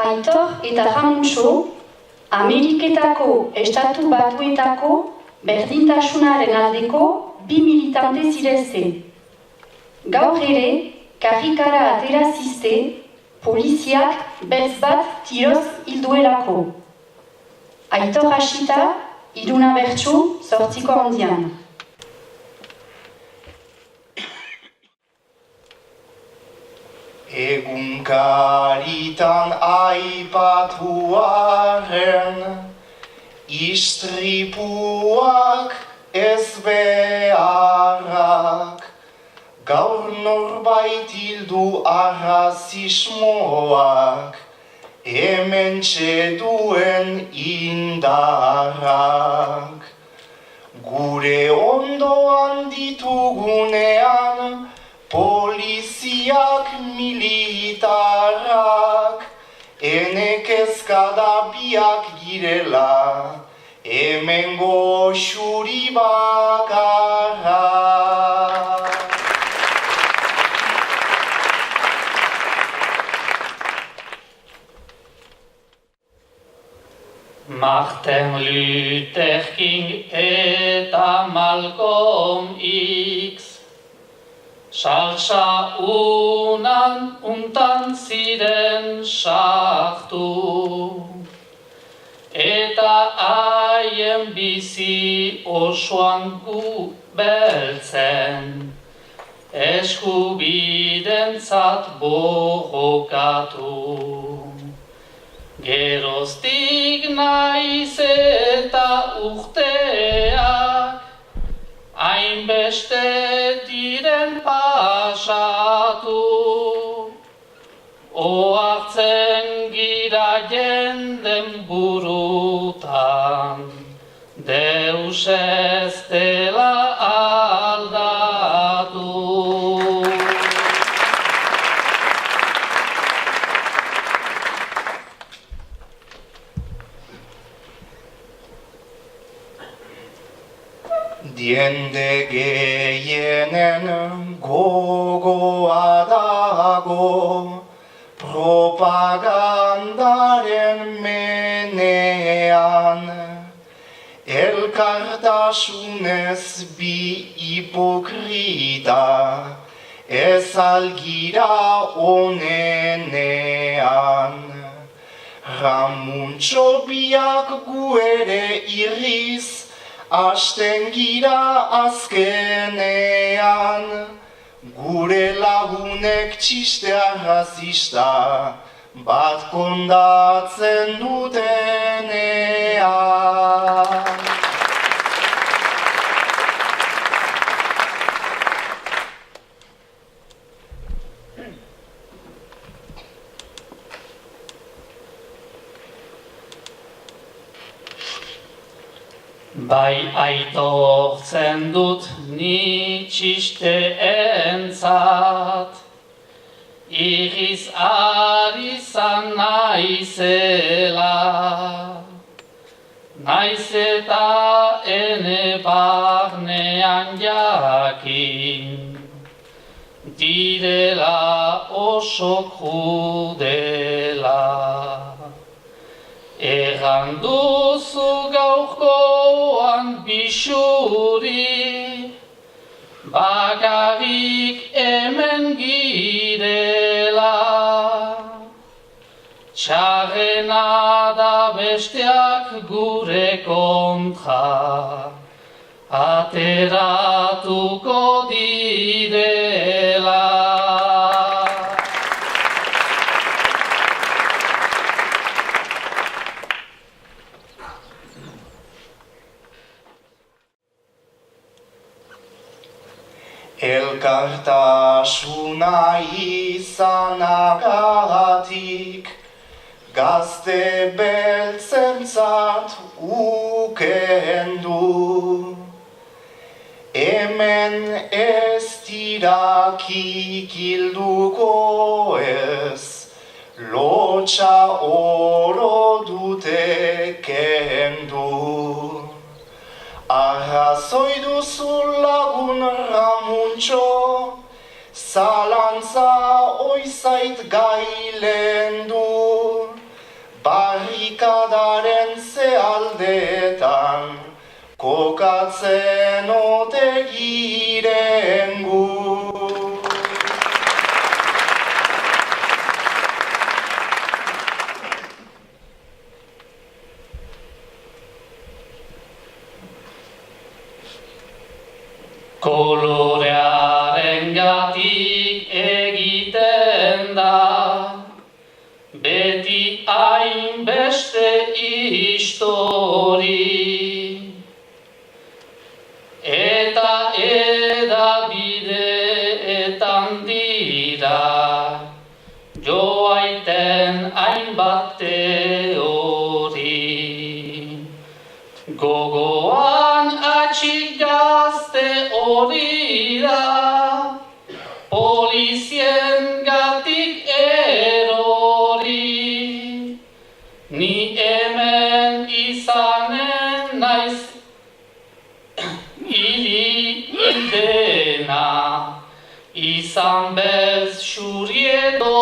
Aitor eta Ramuntxo, Ameriketako Estatu Batuetako berdintasunaren aldeko 2 militante zirezte. Gaur ere, karrikara aterazizte, poliziak beltz bat tiroz hilduelako. Aitor hasita, Iruna Bertsu, 8ko handian. Egunkaritan aipatuaren istripuak ez beharrak, gaur norbait hildu arrazismoak, hementxe duen indarrak. Gure ondoan ditugunean, poliziak militarrak, enekezkadabiak girela, hemengo xuri bakarrak. Martin Luther King eta Malcolm X salsa untan ziren sartu, eta haien bizi osoan gu beltzen, eskubidentzat borrokatu. Geroztik naiz eta urteak, hainbeste diren pasatu, ohartzen gira jenden burutan, Deus ez dela aldatu. Diende gehienen gogoa dago, propagandaren menean, elkartasunez bi hipokrita, ez algira onenean. Ramuntxo biak gu ere irriz, hasten gira azkenean, gure lagunek txistea razista, bat kondatzen dutenean. Bai aitortzen dut ni txisteentzat, irriz ari zan naizela, naiz eta ene barnean jakin, direla oso krudela. Erran duzu gaurkoan bisuri, bakarrik hemen girela. Txarrena da besteak gure kontra, ateratuko direla. Elkartasuna izanagatik, gazte beltzentzat ukendu. Hemen ez dira kikilduko ez, lotxa oro dute kendu. Arrazoi duzu lagun Ramuntxo, zalantza oizait gailendu, barrikadaren zealdeetan, kokatzen ote giren gu. Kolorearen gatik egiten da, beti hainbeste histori. Eta edabideetan dira, joaiten hainbat teori. Gogoan atxik gazte hori da, polizien gatik erori. Ni hemen izanen naiz hildena, izan bez xuri edo